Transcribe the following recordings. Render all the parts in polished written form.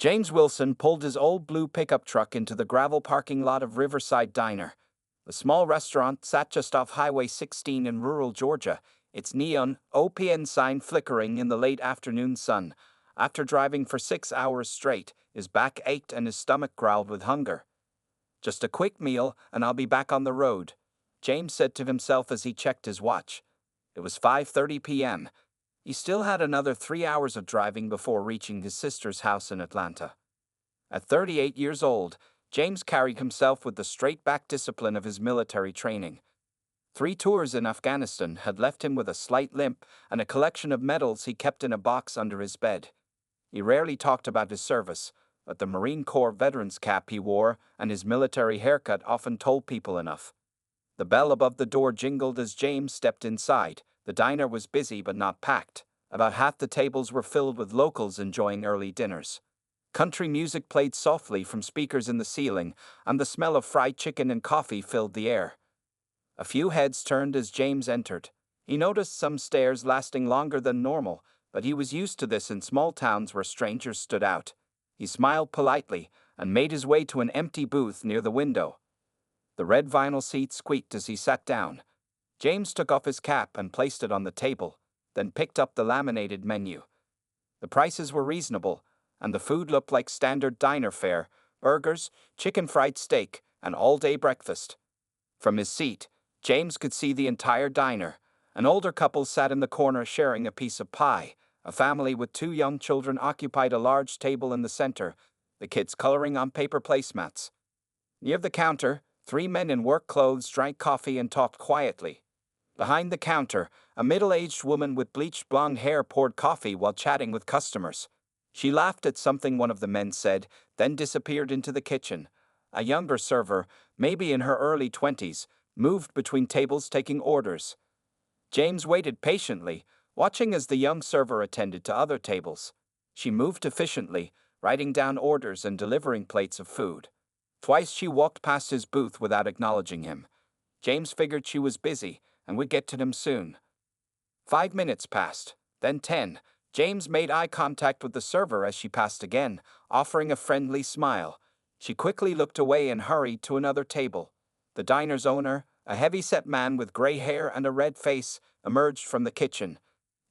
James Wilson pulled his old blue pickup truck into the gravel parking lot of Riverside Diner. The small restaurant sat just off Highway 16 in rural Georgia, its neon OPN sign flickering in the late afternoon sun. After driving for 6 hours straight, his back ached and his stomach growled with hunger. "Just a quick meal, and I'll be back on the road," James said to himself as he checked his watch. It was 5:30 p.m. He still had another 3 hours of driving before reaching his sister's house in Atlanta. At 38 years old, James carried himself with the straight-back discipline of his military training. 3 tours in Afghanistan had left him with a slight limp and a collection of medals he kept in a box under his bed. He rarely talked about his service, but the Marine Corps veteran's cap he wore and his military haircut often told people enough. The bell above the door jingled as James stepped inside. The diner was busy but not packed. About half the tables were filled with locals enjoying early dinners. Country music played softly from speakers in the ceiling, and the smell of fried chicken and coffee filled the air. A few heads turned as James entered. He noticed some stares lasting longer than normal, but he was used to this in small towns where strangers stood out. He smiled politely and made his way to an empty booth near the window. The red vinyl seat squeaked as he sat down. James took off his cap and placed it on the table, then picked up the laminated menu. The prices were reasonable, and the food looked like standard diner fare: burgers, chicken fried steak, and all-day breakfast. From his seat, James could see the entire diner. An older couple sat in the corner sharing a piece of pie. A family with 2 young children occupied a large table in the center, the kids coloring on paper placemats. Near the counter, 3 men in work clothes drank coffee and talked quietly. Behind the counter, a middle-aged woman with bleached blonde hair poured coffee while chatting with customers. She laughed at something one of the men said, then disappeared into the kitchen. A younger server, maybe in her early 20s, moved between tables taking orders. James waited patiently, watching as the young server attended to other tables. She moved efficiently, writing down orders and delivering plates of food. Twice she walked past his booth without acknowledging him. James figured she was busy and would get to them soon. 5 minutes passed, then 10. James made eye contact with the server as she passed again, offering a friendly smile. She quickly looked away and hurried to another table. The diner's owner, a heavy-set man with gray hair and a red face, emerged from the kitchen.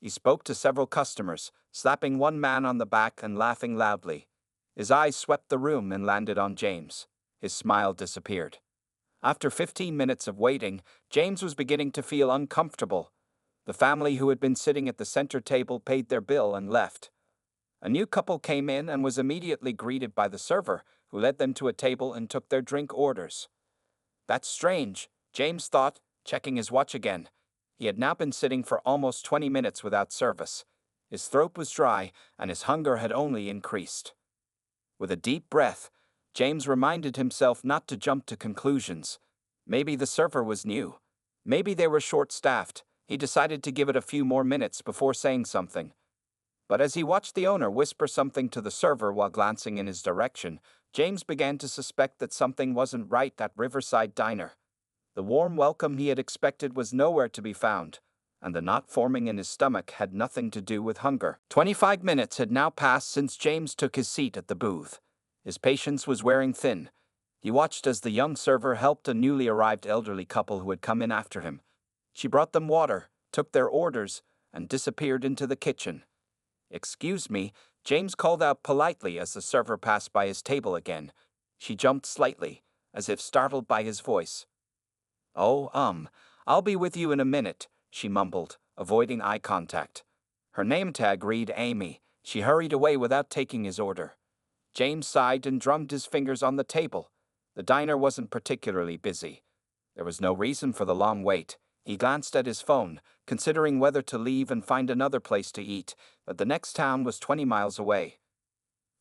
He spoke to several customers, slapping one man on the back and laughing loudly. His eyes swept the room and landed on James. His smile disappeared. After 15 minutes of waiting, James was beginning to feel uncomfortable. The family who had been sitting at the center table paid their bill and left. A new couple came in and was immediately greeted by the server, who led them to a table and took their drink orders. "That's strange," James thought, checking his watch again. He had now been sitting for almost 20 minutes without service. His throat was dry, and his hunger had only increased. With a deep breath, James reminded himself not to jump to conclusions. Maybe the server was new. Maybe they were short-staffed. He decided to give it a few more minutes before saying something. But as he watched the owner whisper something to the server while glancing in his direction, James began to suspect that something wasn't right at Riverside Diner. The warm welcome he had expected was nowhere to be found, and the knot forming in his stomach had nothing to do with hunger. 25 minutes had now passed since James took his seat at the booth. His patience was wearing thin. He watched as the young server helped a newly arrived elderly couple who had come in after him. She brought them water, took their orders, and disappeared into the kitchen. "Excuse me," James called out politely as the server passed by his table again. She jumped slightly, as if startled by his voice. "Oh, I'll be with you in a minute," she mumbled, avoiding eye contact. Her name tag read Amy. She hurried away without taking his order. James sighed and drummed his fingers on the table. The diner wasn't particularly busy. There was no reason for the long wait. He glanced at his phone, considering whether to leave and find another place to eat, but the next town was 20 miles away.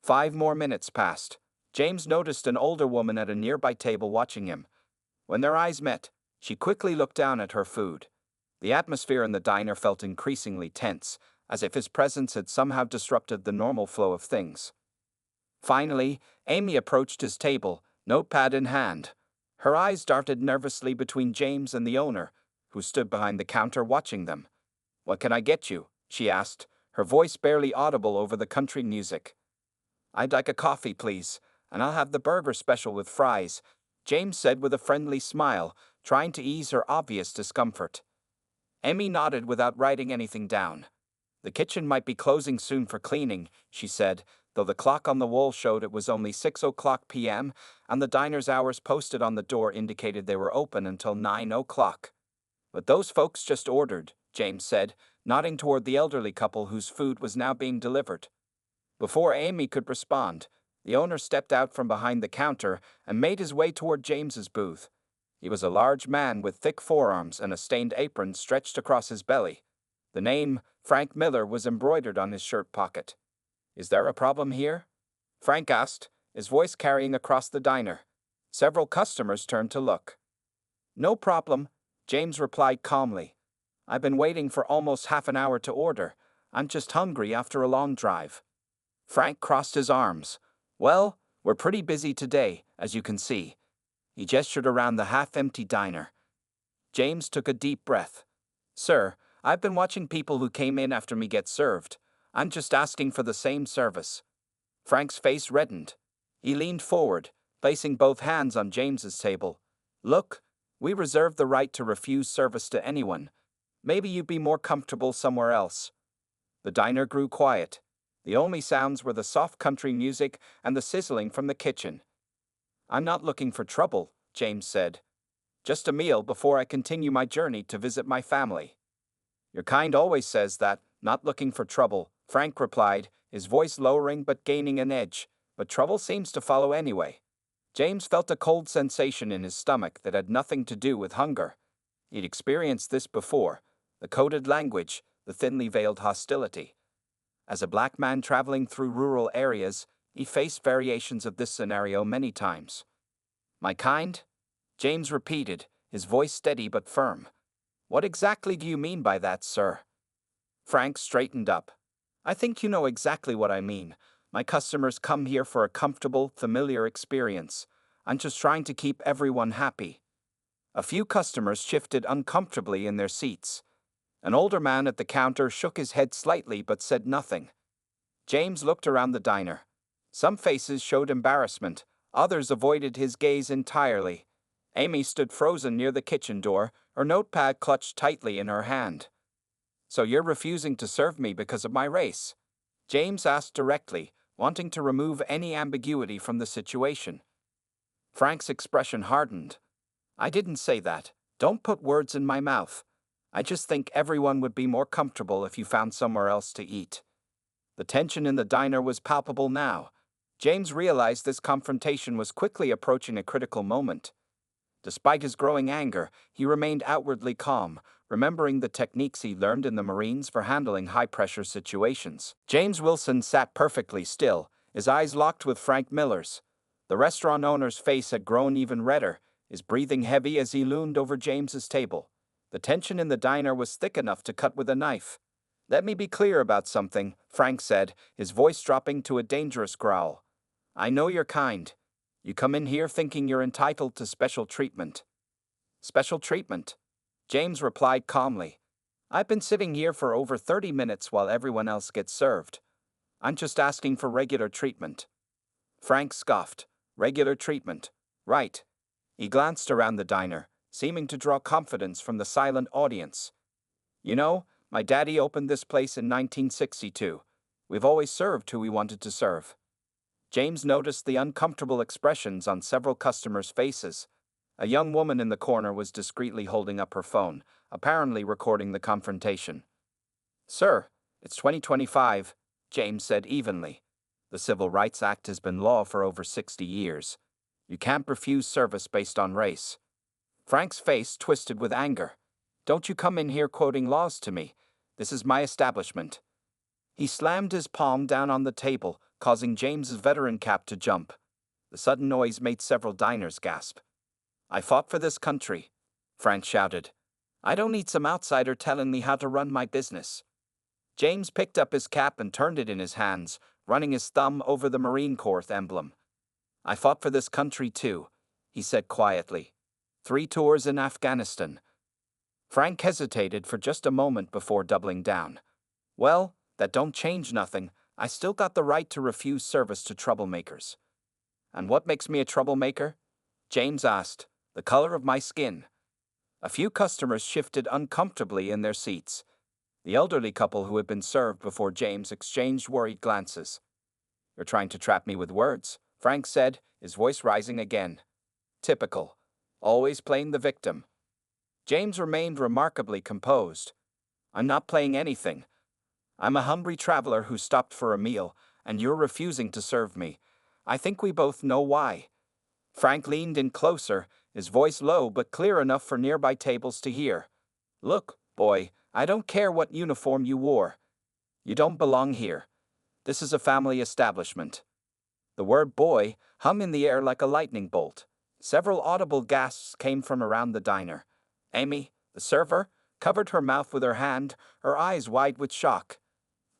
5 more minutes passed. James noticed an older woman at a nearby table watching him. When their eyes met, she quickly looked down at her food. The atmosphere in the diner felt increasingly tense, as if his presence had somehow disrupted the normal flow of things. Finally, Amy approached his table, notepad in hand. Her eyes darted nervously between James and the owner, who stood behind the counter watching them. "What can I get you?" she asked, her voice barely audible over the country music. I'd like a coffee, please, and I'll have the burger special with fries, James said with a friendly smile, trying to ease her obvious discomfort. Amy nodded without writing anything down. The kitchen might be closing soon for cleaning, she said, though the clock on the wall showed it was only 6 o'clock p.m., and the diner's hours posted on the door indicated they were open until 9 o'clock. But those folks just ordered, James said, nodding toward the elderly couple whose food was now being delivered. Before Amy could respond, the owner stepped out from behind the counter and made his way toward James's booth. He was a large man with thick forearms and a stained apron stretched across his belly. The name, Frank Miller, was embroidered on his shirt pocket. "Is there a problem here?" Frank asked, his voice carrying across the diner. Several customers turned to look. "No problem," James replied calmly. "I've been waiting for almost half an hour to order. I'm just hungry after a long drive." Frank crossed his arms. "Well, we're pretty busy today, as you can see." He gestured around the half-empty diner. James took a deep breath. "Sir, I've been watching people who came in after me get served. I'm just asking for the same service." Frank's face reddened. He leaned forward, placing both hands on James's table. "Look, we reserve the right to refuse service to anyone. Maybe you'd be more comfortable somewhere else." The diner grew quiet. The only sounds were the soft country music and the sizzling from the kitchen. "I'm not looking for trouble," James said. "Just a meal before I continue my journey to visit my family." "Your kind always says that, not looking for trouble," Frank replied, his voice lowering but gaining an edge, "but trouble seems to follow anyway." James felt a cold sensation in his stomach that had nothing to do with hunger. He'd experienced this before, the coded language, the thinly veiled hostility. As a black man traveling through rural areas, he faced variations of this scenario many times. "My kind?" James repeated, his voice steady but firm. "What exactly do you mean by that, sir?" Frank straightened up. "I think you know exactly what I mean. My customers come here for a comfortable, familiar experience. I'm just trying to keep everyone happy." A few customers shifted uncomfortably in their seats. An older man at the counter shook his head slightly but said nothing. James looked around the diner. Some faces showed embarrassment, others avoided his gaze entirely. Amy stood frozen near the kitchen door, her notepad clutched tightly in her hand. "So you're refusing to serve me because of my race?" James asked directly, wanting to remove any ambiguity from the situation. Frank's expression hardened. "I didn't say that. Don't put words in my mouth. I just think everyone would be more comfortable if you found somewhere else to eat." The tension in the diner was palpable now. James realized this confrontation was quickly approaching a critical moment. Despite his growing anger, he remained outwardly calm, remembering the techniques he learned in the Marines for handling high-pressure situations. James Wilson sat perfectly still, his eyes locked with Frank Miller's. The restaurant owner's face had grown even redder, his breathing heavy as he loomed over James's table. The tension in the diner was thick enough to cut with a knife. "Let me be clear about something," Frank said, his voice dropping to a dangerous growl. "I know you're kind. You come in here thinking you're entitled to special treatment." "Special treatment?" James replied calmly. "I've been sitting here for over 30 minutes while everyone else gets served. I'm just asking for regular treatment." Frank scoffed. "Regular treatment. Right." He glanced around the diner, seeming to draw confidence from the silent audience. "You know, my daddy opened this place in 1962. We've always served who we wanted to serve." James noticed the uncomfortable expressions on several customers' faces. A young woman in the corner was discreetly holding up her phone, apparently recording the confrontation. "Sir, it's 2025, James said evenly. "The Civil Rights Act has been law for over 60 years. You can't refuse service based on race." Frank's face twisted with anger. "Don't you come in here quoting laws to me. This is my establishment." He slammed his palm down on the table, causing James's veteran cap to jump. The sudden noise made several diners gasp. "I fought for this country," Frank shouted. "I don't need some outsider telling me how to run my business." James picked up his cap and turned it in his hands, running his thumb over the Marine Corps emblem. "I fought for this country too," he said quietly. 3 tours in Afghanistan." Frank hesitated for just a moment before doubling down. "Well, that don't change nothing. I still got the right to refuse service to troublemakers. And what makes me a troublemaker? James asked. The color of my skin. A few customers shifted uncomfortably in their seats. The elderly couple who had been served before James exchanged worried glances. You're trying to trap me with words, Frank said, his voice rising again. Typical. Always playing the victim. James remained remarkably composed. I'm not playing anything. I'm a hungry traveler who stopped for a meal, and you're refusing to serve me. I think we both know why. Frank leaned in closer, his voice low but clear enough for nearby tables to hear. Look, boy, I don't care what uniform you wore. You don't belong here. This is a family establishment. The word boy hung in the air like a lightning bolt. Several audible gasps came from around the diner. Amy, the server, covered her mouth with her hand, her eyes wide with shock.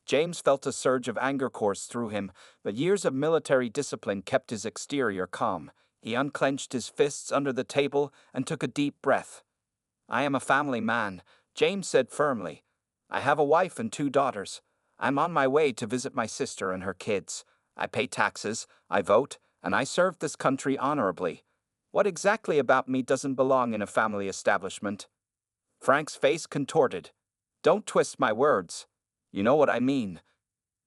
James felt a surge of anger course through him, but years of military discipline kept his exterior calm. He unclenched his fists under the table and took a deep breath. I am a family man, James said firmly. I have a wife and 2 daughters. I'm on my way to visit my sister and her kids. I pay taxes, I vote, and I serve this country honorably. What exactly about me doesn't belong in a family establishment? Frank's face contorted. Don't twist my words. You know what I mean.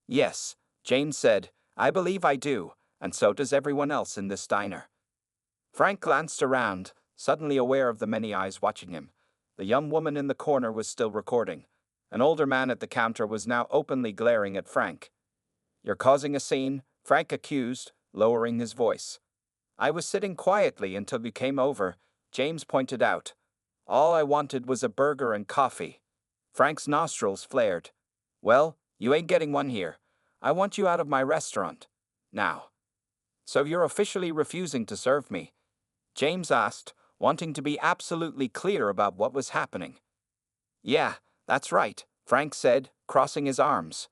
Yes, James said. I believe I do, and so does everyone else in this diner. Frank glanced around, suddenly aware of the many eyes watching him. The young woman in the corner was still recording. An older man at the counter was now openly glaring at Frank. You're causing a scene, Frank accused, lowering his voice. I was sitting quietly until you came over, James pointed out. All I wanted was a burger and coffee. Frank's nostrils flared. Well, you ain't getting one here. I want you out of my restaurant. Now. So you're officially refusing to serve me? James asked, wanting to be absolutely clear about what was happening. Yeah, that's right, Frank said, crossing his arms.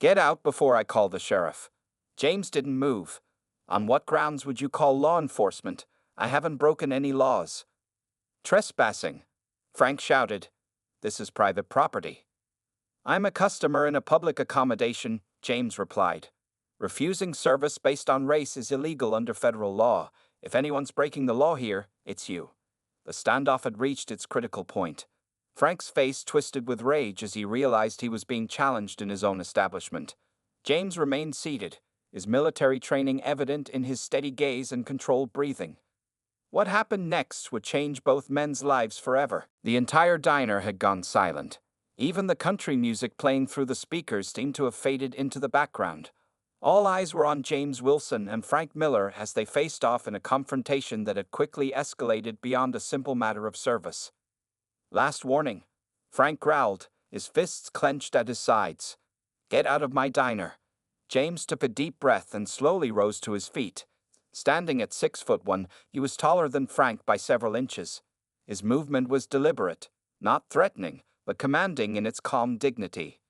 Get out before I call the sheriff. James didn't move. On what grounds would you call law enforcement? I haven't broken any laws. Trespassing, Frank shouted. This is private property. I'm a customer in a public accommodation, James replied. Refusing service based on race is illegal under federal law. If anyone's breaking the law here, it's you. The standoff had reached its critical point. Frank's face twisted with rage as he realized he was being challenged in his own establishment. James remained seated, his military training evident in his steady gaze and controlled breathing. What happened next would change both men's lives forever. The entire diner had gone silent. Even the country music playing through the speakers seemed to have faded into the background. All eyes were on James Wilson and Frank Miller as they faced off in a confrontation that had quickly escalated beyond a simple matter of service. Last warning, Frank growled, his fists clenched at his sides. Get out of my diner. James took a deep breath and slowly rose to his feet. Standing at 6'1", he was taller than Frank by several inches. His movement was deliberate, not threatening, but commanding in its calm dignity.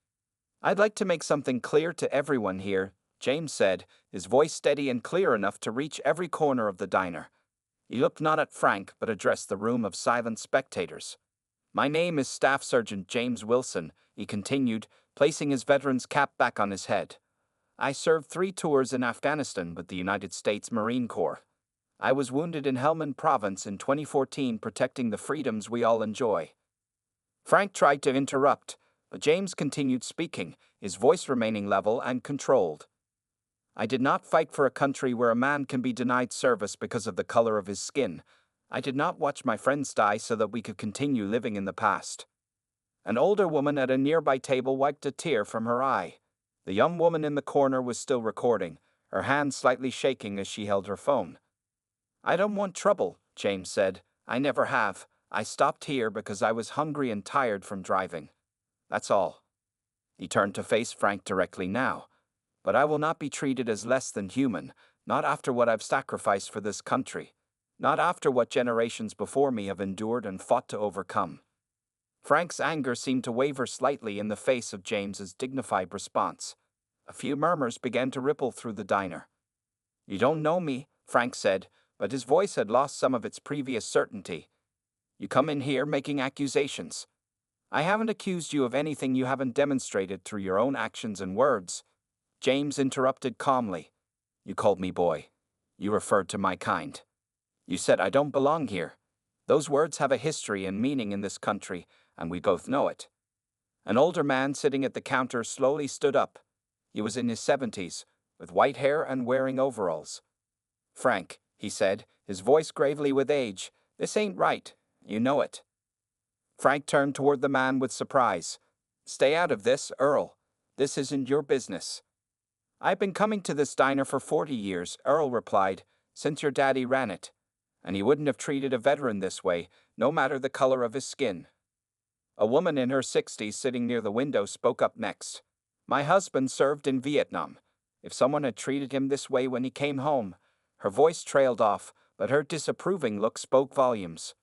I'd like to make something clear to everyone here, James said, his voice steady and clear enough to reach every corner of the diner. He looked not at Frank but addressed the room of silent spectators. My name is Staff Sergeant James Wilson, he continued, placing his veteran's cap back on his head. I served 3 tours in Afghanistan with the United States Marine Corps. I was wounded in Helmand Province in 2014 protecting the freedoms we all enjoy. Frank tried to interrupt, but James continued speaking, his voice remaining level and controlled. I did not fight for a country where a man can be denied service because of the color of his skin. I did not watch my friends die so that we could continue living in the past. An older woman at a nearby table wiped a tear from her eye. The young woman in the corner was still recording, her hand slightly shaking as she held her phone. I don't want trouble, James said. I never have. I stopped here because I was hungry and tired from driving. That's all. He turned to face Frank directly now. But I will not be treated as less than human, not after what I've sacrificed for this country, not after what generations before me have endured and fought to overcome. Frank's anger seemed to waver slightly in the face of James's dignified response. A few murmurs began to ripple through the diner. You don't know me, Frank said, but his voice had lost some of its previous certainty. You come in here making accusations. I haven't accused you of anything you haven't demonstrated through your own actions and words. James interrupted calmly. You called me boy. You referred to my kind. You said I don't belong here. Those words have a history and meaning in this country, and we both know it. An older man sitting at the counter slowly stood up. He was in his 70s, with white hair and wearing overalls. Frank, he said, his voice gravely with age, this ain't right. You know it. Frank turned toward the man with surprise. Stay out of this, Earl. This isn't your business. I've been coming to this diner for 40 years, Earl replied, since your daddy ran it. And he wouldn't have treated a veteran this way, no matter the color of his skin. A woman in her 60s sitting near the window spoke up next. My husband served in Vietnam. If someone had treated him this way when he came home. Her voice trailed off, but her disapproving look spoke volumes.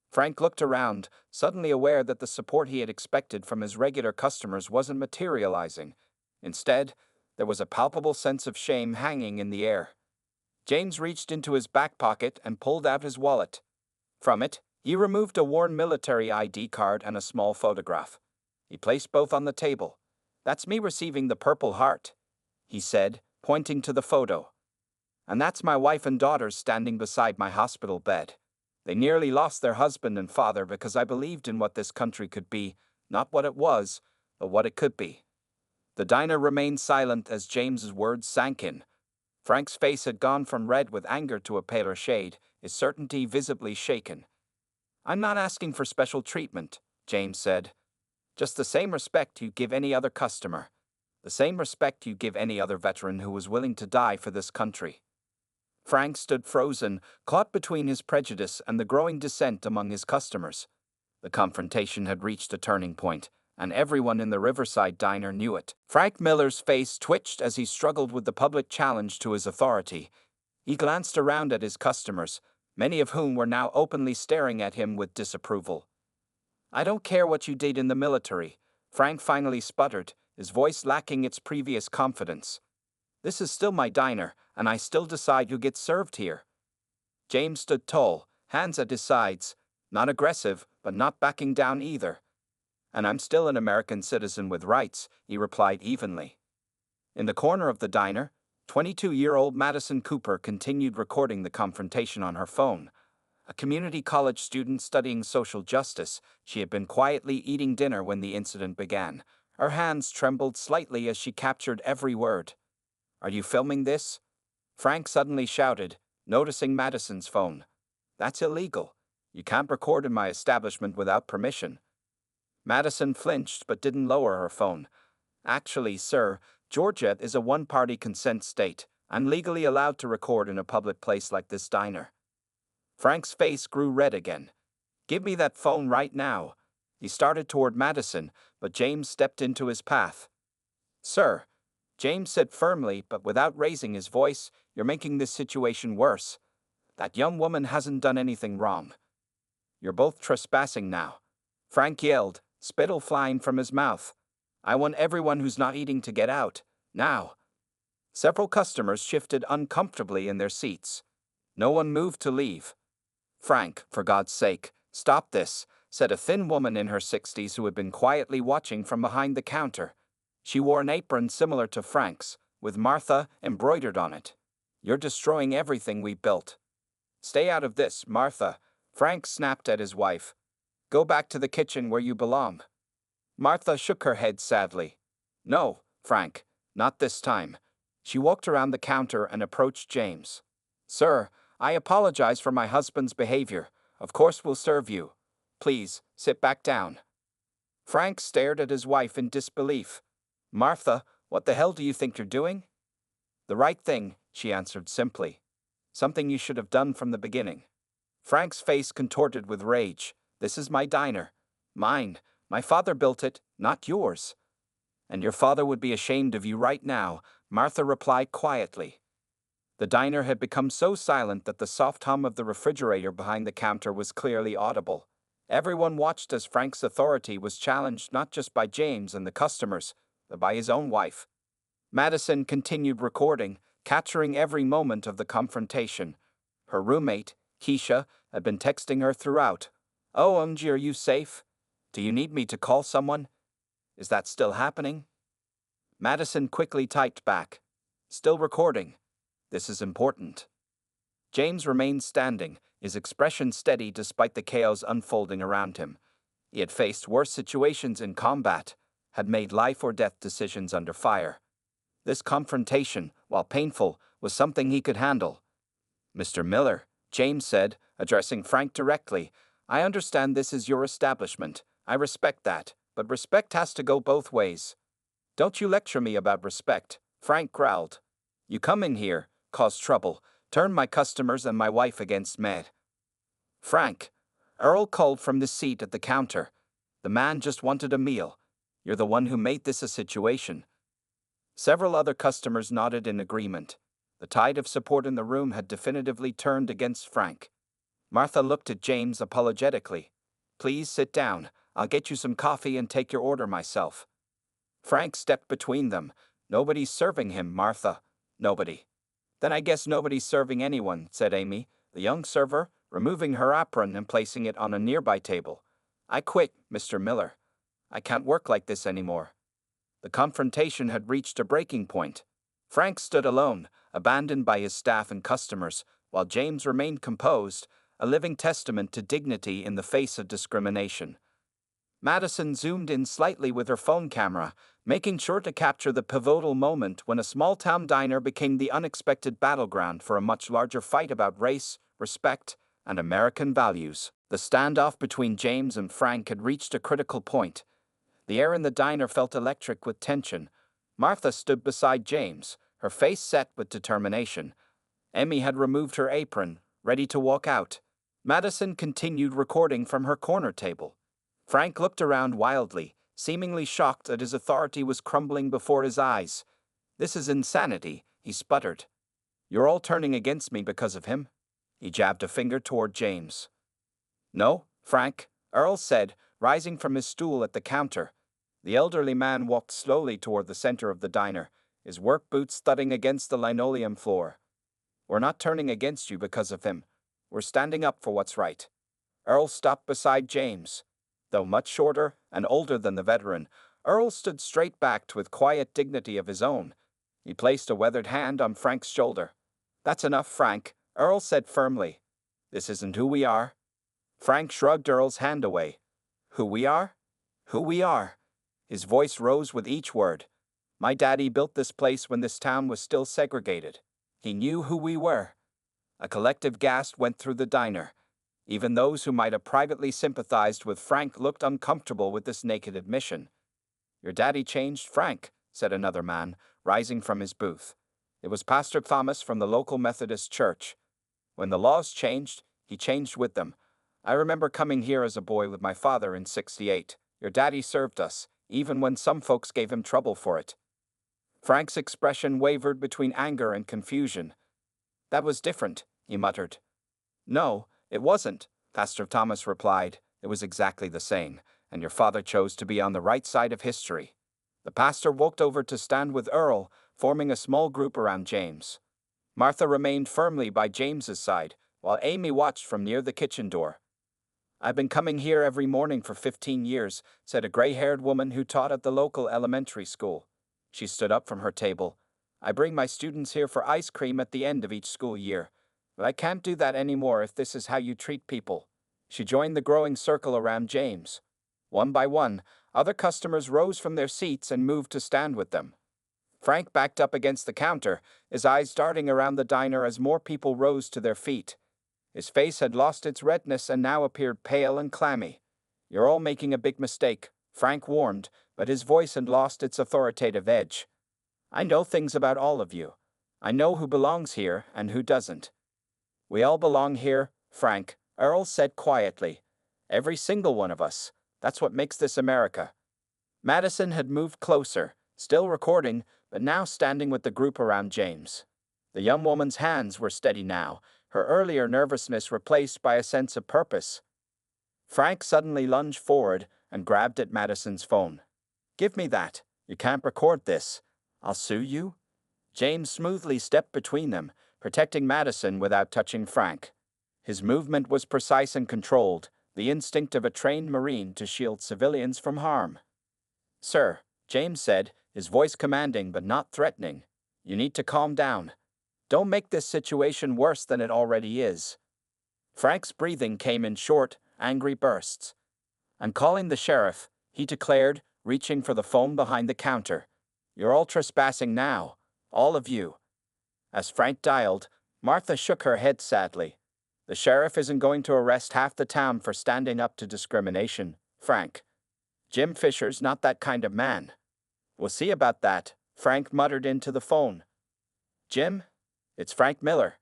Frank looked around, suddenly aware that the support he had expected from his regular customers wasn't materializing. Instead, there was a palpable sense of shame hanging in the air. James reached into his back pocket and pulled out his wallet. From it, he removed a worn military ID card and a small photograph. He placed both on the table. That's me receiving the Purple Heart, he said, pointing to the photo. And that's my wife and daughters standing beside my hospital bed. They nearly lost their husband and father because I believed in what this country could be, not what it was, but what it could be. The diner remained silent as James's words sank in. Frank's face had gone from red with anger to a paler shade, his certainty visibly shaken. I'm not asking for special treatment, James said. Just the same respect you give any other customer. The same respect you give any other veteran who was willing to die for this country. Frank stood frozen, caught between his prejudice and the growing dissent among his customers. The confrontation had reached a turning point, and everyone in the Riverside diner knew it. Frank Miller's face twitched as he struggled with the public challenge to his authority. He glanced around at his customers, many of whom were now openly staring at him with disapproval. I don't care what you did in the military, Frank finally sputtered, his voice lacking its previous confidence. This is still my diner, and I still decide who gets served here. James stood tall, hands at his sides, not aggressive, but not backing down either. And I'm still an American citizen with rights, he replied evenly. In the corner of the diner, 22-year-old Madison Cooper continued recording the confrontation on her phone. A community college student studying social justice, she had been quietly eating dinner when the incident began. Her hands trembled slightly as she captured every word. Are you filming this? Frank suddenly shouted, noticing Madison's phone. That's illegal. You can't record in my establishment without permission. Madison flinched but didn't lower her phone. Actually, sir, Georgia is a one-party consent state. I'm legally allowed to record in a public place like this diner. Frank's face grew red again. Give me that phone right now. He started toward Madison, but James stepped into his path. Sir, James said firmly but without raising his voice, you're making this situation worse. That young woman hasn't done anything wrong. You're both trespassing now. Frank yelled, spittle flying from his mouth. I want everyone who's not eating to get out, now. Several customers shifted uncomfortably in their seats. No one moved to leave. Frank, for God's sake, stop this, said a thin woman in her 60s who had been quietly watching from behind the counter. She wore an apron similar to Frank's, with Martha embroidered on it. You're destroying everything we built. Stay out of this, Martha, Frank snapped at his wife. Go back to the kitchen where you belong. Martha shook her head sadly. No, Frank, not this time. She walked around the counter and approached James. Sir, I apologize for my husband's behavior. Of course we'll serve you. Please, sit back down. Frank stared at his wife in disbelief. Martha, what the hell do you think you're doing? The right thing, she answered simply. Something you should have done from the beginning. Frank's face contorted with rage. This is my diner. Mine. My father built it, not yours. And your father would be ashamed of you right now, Martha replied quietly. The diner had become so silent that the soft hum of the refrigerator behind the counter was clearly audible. Everyone watched as Frank's authority was challenged not just by James and the customers, but by his own wife. Madison continued recording, capturing every moment of the confrontation. Her roommate, Keisha, had been texting her throughout. Oh, are you safe? Do you need me to call someone? Is that still happening? Madison quickly typed back. Still recording. This is important. James remained standing, his expression steady despite the chaos unfolding around him. He had faced worse situations in combat, had made life or death decisions under fire. This confrontation, while painful, was something he could handle. Mr. Miller, James said, addressing Frank directly, I understand this is your establishment. I respect that, but respect has to go both ways. Don't you lecture me about respect, Frank growled. You come in here, cause trouble, turn my customers and my wife against me. Frank, Earl called from the seat at the counter. The man just wanted a meal. You're the one who made this a situation. Several other customers nodded in agreement. The tide of support in the room had definitively turned against Frank. Martha looked at James apologetically. Please sit down. I'll get you some coffee and take your order myself. Frank stepped between them. Nobody's serving him, Martha. Nobody. Then I guess nobody's serving anyone, said Amy, the young server, removing her apron and placing it on a nearby table. I quit, Mr. Miller. I can't work like this anymore. The confrontation had reached a breaking point. Frank stood alone, abandoned by his staff and customers, while James remained composed, a living testament to dignity in the face of discrimination. Madison zoomed in slightly with her phone camera, making sure to capture the pivotal moment when a small-town diner became the unexpected battleground for a much larger fight about race, respect, and American values. The standoff between James and Frank had reached a critical point. The air in the diner felt electric with tension. Martha stood beside James, her face set with determination. Emmy had removed her apron, ready to walk out. Madison continued recording from her corner table. Frank looked around wildly, seemingly shocked that his authority was crumbling before his eyes. This is insanity, he sputtered. You're all turning against me because of him? He jabbed a finger toward James. No, Frank, Earl said, rising from his stool at the counter. The elderly man walked slowly toward the center of the diner, his work boots thudding against the linoleum floor. We're not turning against you because of him. We're standing up for what's right. Earl stopped beside James. Though much shorter and older than the veteran, Earl stood straight-backed with quiet dignity of his own. He placed a weathered hand on Frank's shoulder. That's enough, Frank, Earl said firmly. This isn't who we are. Frank shrugged Earl's hand away. Who we are? Who we are. His voice rose with each word. My daddy built this place when this town was still segregated. He knew who we were. A collective gasp went through the diner. Even those who might have privately sympathized with Frank looked uncomfortable with this naked admission. Your daddy changed Frank, said another man, rising from his booth. It was Pastor Thomas from the local Methodist church. When the laws changed, he changed with them. I remember coming here as a boy with my father in '68. Your daddy served us, even when some folks gave him trouble for it. Frank's expression wavered between anger and confusion. That was different, he muttered. No, it wasn't, Pastor Thomas replied. It was exactly the same, and your father chose to be on the right side of history. The pastor walked over to stand with Earl, forming a small group around James. Martha remained firmly by James's side, while Amy watched from near the kitchen door. I've been coming here every morning for 15 years, said a gray-haired woman who taught at the local elementary school. She stood up from her table. I bring my students here for ice cream at the end of each school year. But I can't do that anymore if this is how you treat people. She joined the growing circle around James. One by one, other customers rose from their seats and moved to stand with them. Frank backed up against the counter, his eyes darting around the diner as more people rose to their feet. His face had lost its redness and now appeared pale and clammy. You're all making a big mistake, Frank warned, but his voice had lost its authoritative edge. I know things about all of you. I know who belongs here and who doesn't. We all belong here, Frank, Earl said quietly. Every single one of us. That's what makes this America. Madison had moved closer, still recording, but now standing with the group around James. The young woman's hands were steady now, her earlier nervousness replaced by a sense of purpose. Frank suddenly lunged forward and grabbed at Madison's phone. Give me that. You can't record this. I'll sue you. James smoothly stepped between them, protecting Madison without touching Frank. His movement was precise and controlled, the instinct of a trained Marine to shield civilians from harm. Sir, James said, his voice commanding but not threatening. You need to calm down. Don't make this situation worse than it already is. Frank's breathing came in short, angry bursts. I'm calling the sheriff, he declared, reaching for the phone behind the counter. You're all trespassing now, all of you. As Frank dialed, Martha shook her head sadly. The sheriff isn't going to arrest half the town for standing up to discrimination, Frank. Jim Fisher's not that kind of man. We'll see about that, Frank muttered into the phone. Jim? It's Frank Miller.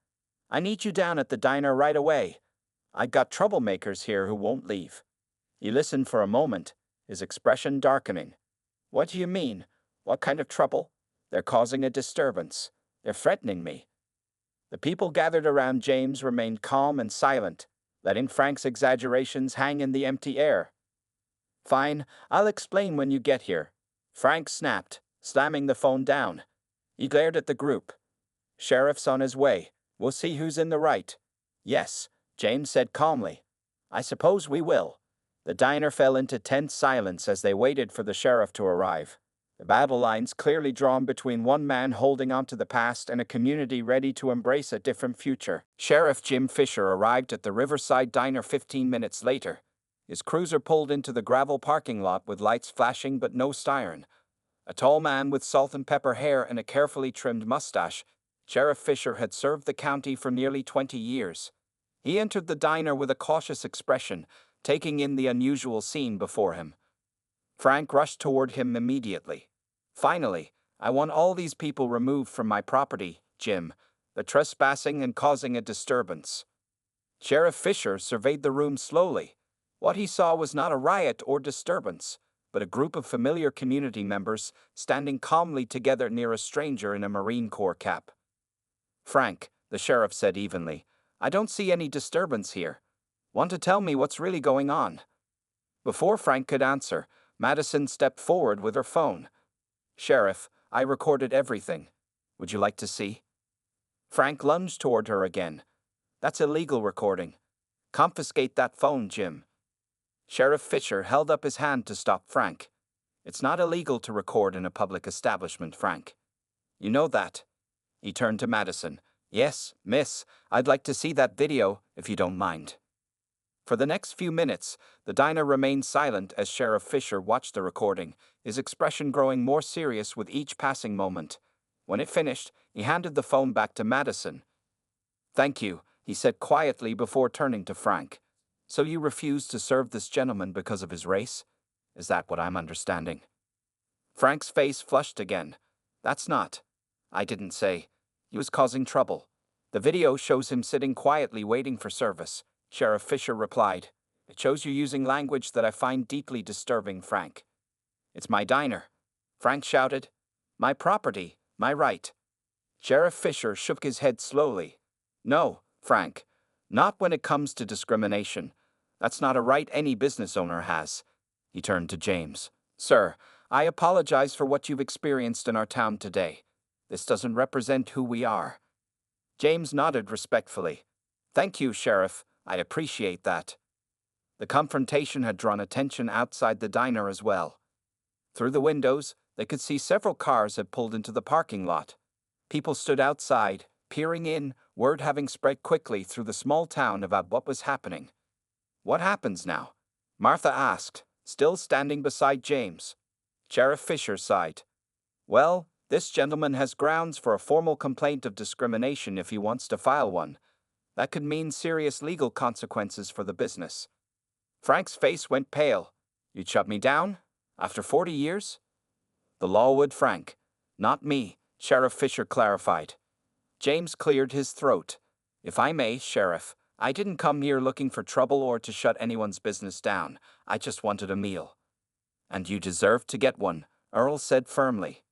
I need you down at the diner right away. I've got troublemakers here who won't leave. He listened for a moment, his expression darkening. What do you mean? What kind of trouble? They're causing a disturbance. They're threatening me. The people gathered around James remained calm and silent, letting Frank's exaggerations hang in the empty air. Fine, I'll explain when you get here, Frank snapped, slamming the phone down. He glared at the group. Sheriff's on his way. We'll see who's in the right. Yes, James said calmly. I suppose we will. The diner fell into tense silence as they waited for the sheriff to arrive. The battle lines clearly drawn between one man holding on to the past and a community ready to embrace a different future. Sheriff Jim Fisher arrived at the Riverside Diner 15 minutes later. His cruiser pulled into the gravel parking lot with lights flashing but no siren. A tall man with salt and pepper hair and a carefully trimmed mustache, Sheriff Fisher had served the county for nearly 20 years. He entered the diner with a cautious expression, taking in the unusual scene before him. Frank rushed toward him immediately. Finally, I want all these people removed from my property, Jim. They're trespassing and causing a disturbance. Sheriff Fisher surveyed the room slowly. What he saw was not a riot or disturbance, but a group of familiar community members standing calmly together near a stranger in a Marine Corps cap. Frank, the sheriff said evenly, I don't see any disturbance here. Want to tell me what's really going on? Before Frank could answer, Madison stepped forward with her phone. Sheriff, I recorded everything. Would you like to see? Frank lunged toward her again. That's illegal recording. Confiscate that phone, Jim. Sheriff Fisher held up his hand to stop Frank. It's not illegal to record in a public establishment, Frank. You know that. He turned to Madison. Yes, miss, I'd like to see that video, if you don't mind. For the next few minutes, the diner remained silent as Sheriff Fisher watched the recording, his expression growing more serious with each passing moment. When it finished, he handed the phone back to Madison. Thank you, he said quietly before turning to Frank. So you refuse to serve this gentleman because of his race? Is that what I'm understanding? Frank's face flushed again. That's not. I didn't say. He was causing trouble. The video shows him sitting quietly waiting for service. Sheriff Fisher replied. It shows you using language that I find deeply disturbing, Frank. It's my diner. Frank shouted. My property, my right. Sheriff Fisher shook his head slowly. No, Frank. Not when it comes to discrimination. That's not a right any business owner has. He turned to James. Sir, I apologize for what you've experienced in our town today. This doesn't represent who we are. James nodded respectfully. Thank you, Sheriff. I appreciate that. The confrontation had drawn attention outside the diner as well. Through the windows, they could see several cars had pulled into the parking lot. People stood outside, peering in, word having spread quickly through the small town about what was happening. What happens now? Martha asked, still standing beside James. Sheriff Fisher sighed. Well, this gentleman has grounds for a formal complaint of discrimination if he wants to file one. That could mean serious legal consequences for the business. Frank's face went pale. You'd shut me down? After 40 years? The law would, Frank. Not me, Sheriff Fisher clarified. James cleared his throat. If I may, Sheriff, I didn't come here looking for trouble or to shut anyone's business down. I just wanted a meal. And you deserve to get one, Earl said firmly.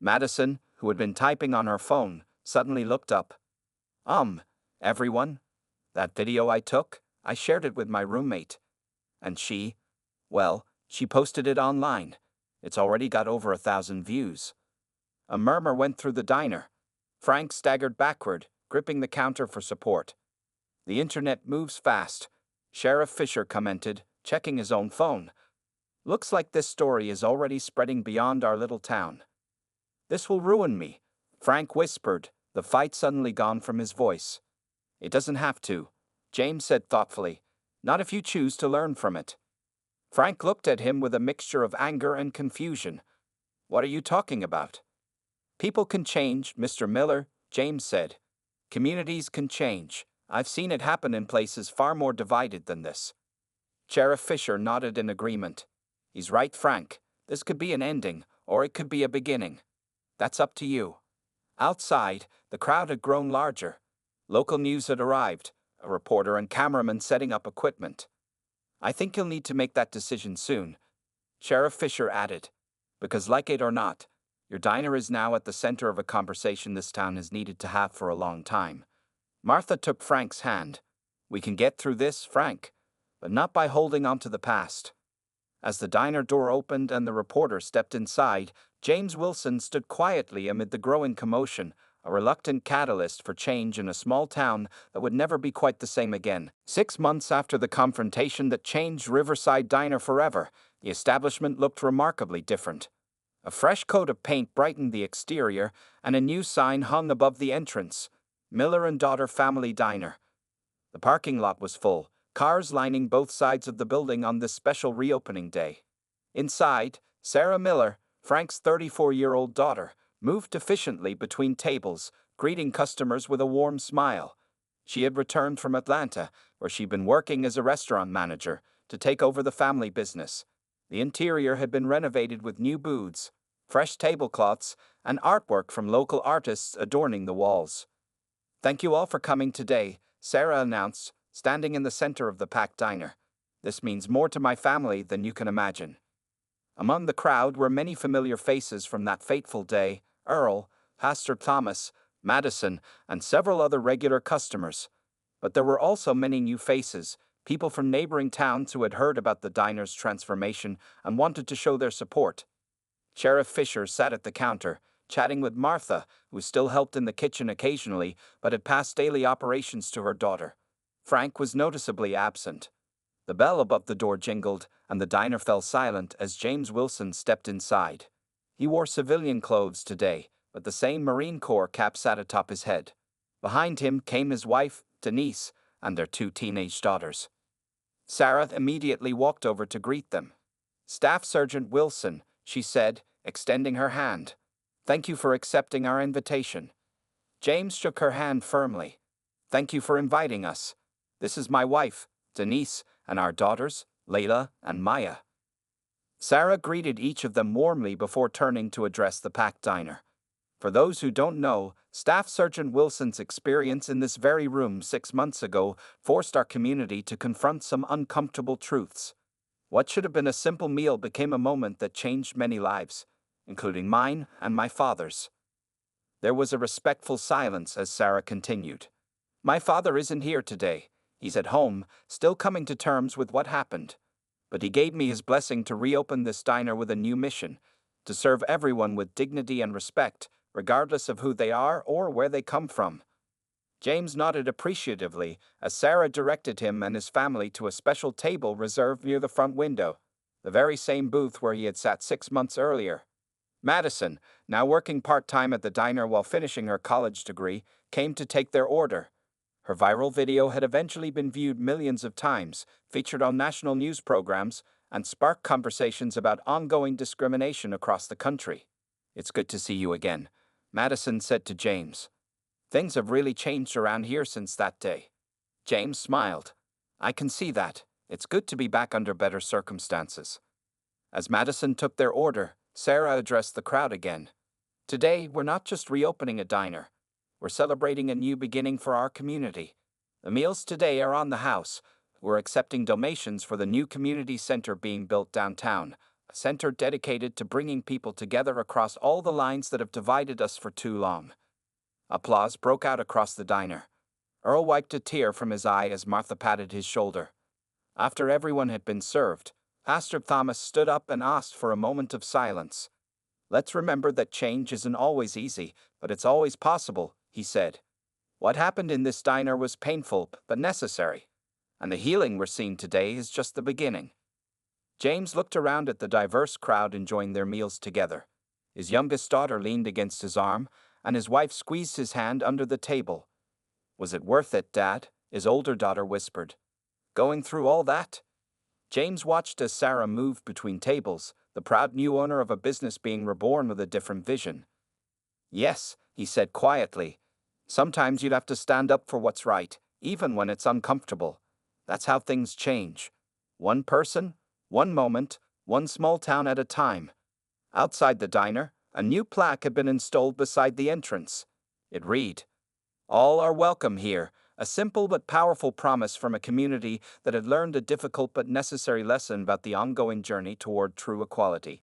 Madison, who had been typing on her phone, suddenly looked up. Everyone? That video I took? I shared it with my roommate. And she? Well, she posted it online. It's already got over 1,000 views. A murmur went through the diner. Frank staggered backward, gripping the counter for support. The internet moves fast, Sheriff Fisher commented, checking his own phone. Looks like this story is already spreading beyond our little town. This will ruin me, Frank whispered, the fight suddenly gone from his voice. It doesn't have to, James said thoughtfully. Not if you choose to learn from it. Frank looked at him with a mixture of anger and confusion. What are you talking about? People can change, Mr. Miller, James said. Communities can change. I've seen it happen in places far more divided than this. Sheriff Fisher nodded in agreement. He's right, Frank. This could be an ending, or it could be a beginning. That's up to you. Outside, the crowd had grown larger. Local news had arrived, a reporter and cameraman setting up equipment. I think you'll need to make that decision soon, Sheriff Fisher added, because like it or not, your diner is now at the center of a conversation this town has needed to have for a long time. Martha took Frank's hand. We can get through this, Frank, but not by holding on to the past. As the diner door opened and the reporter stepped inside, James Wilson stood quietly amid the growing commotion, a reluctant catalyst for change in a small town that would never be quite the same again. 6 months after the confrontation that changed Riverside Diner forever, the establishment looked remarkably different. A fresh coat of paint brightened the exterior, and a new sign hung above the entrance: Miller and Daughter Family Diner. The parking lot was full, cars lining both sides of the building on this special reopening day. Inside, Sarah Miller, Frank's 34-year-old daughter, moved efficiently between tables, greeting customers with a warm smile. She had returned from Atlanta, where she'd been working as a restaurant manager, to take over the family business. The interior had been renovated with new booths, fresh tablecloths, and artwork from local artists adorning the walls. Thank you all for coming today, Sarah announced, standing in the center of the packed diner. This means more to my family than you can imagine. Among the crowd were many familiar faces from that fateful day: Earl, Pastor Thomas, Madison, and several other regular customers. But there were also many new faces, people from neighboring towns who had heard about the diner's transformation and wanted to show their support. Sheriff Fisher sat at the counter, chatting with Martha, who still helped in the kitchen occasionally but had passed daily operations to her daughter. Frank was noticeably absent. The bell above the door jingled, and the diner fell silent as James Wilson stepped inside. He wore civilian clothes today, but the same Marine Corps cap sat atop his head. Behind him came his wife, Denise, and their 2 teenage daughters. Sarah immediately walked over to greet them. "Staff Sergeant Wilson," she said, extending her hand. "Thank you for accepting our invitation." James shook her hand firmly. "Thank you for inviting us. This is my wife, Denise, and our daughters, Layla and Maya." Sarah greeted each of them warmly before turning to address the packed diner. For those who don't know, Staff Sergeant Wilson's experience in this very room 6 months ago forced our community to confront some uncomfortable truths. What should have been a simple meal became a moment that changed many lives, including mine and my father's. There was a respectful silence as Sarah continued. "My father isn't here today. He's at home, still coming to terms with what happened. But he gave me his blessing to reopen this diner with a new mission: to serve everyone with dignity and respect, regardless of who they are or where they come from." James nodded appreciatively as Sarah directed him and his family to a special table reserved near the front window, the very same booth where he had sat 6 months earlier. Madison, now working part-time at the diner while finishing her college degree, came to take their order. Her viral video had eventually been viewed millions of times, featured on national news programs, and sparked conversations about ongoing discrimination across the country. "It's good to see you again," Madison said to James. "Things have really changed around here since that day." James smiled. "I can see that. It's good to be back under better circumstances." As Madison took their order, Sarah addressed the crowd again. "Today, we're not just reopening a diner. We're celebrating a new beginning for our community. The meals today are on the house. We're accepting donations for the new community center being built downtown, a center dedicated to bringing people together across all the lines that have divided us for too long." Applause broke out across the diner. Earl wiped a tear from his eye as Martha patted his shoulder. After everyone had been served, Pastor Thomas stood up and asked for a moment of silence. "Let's remember that change isn't always easy, but it's always possible," he said. "What happened in this diner was painful but necessary, and the healing we're seeing today is just the beginning." James looked around at the diverse crowd enjoying their meals together. His youngest daughter leaned against his arm, and his wife squeezed his hand under the table. "Was it worth it, Dad?" his older daughter whispered. "Going through all that?" James watched as Sarah moved between tables, the proud new owner of a business being reborn with a different vision. "Yes," he said quietly. "Sometimes you'd have to stand up for what's right, even when it's uncomfortable. That's how things change. One person, one moment, one small town at a time." Outside the diner, a new plaque had been installed beside the entrance. It read, "All are welcome here," a simple but powerful promise from a community that had learned a difficult but necessary lesson about the ongoing journey toward true equality.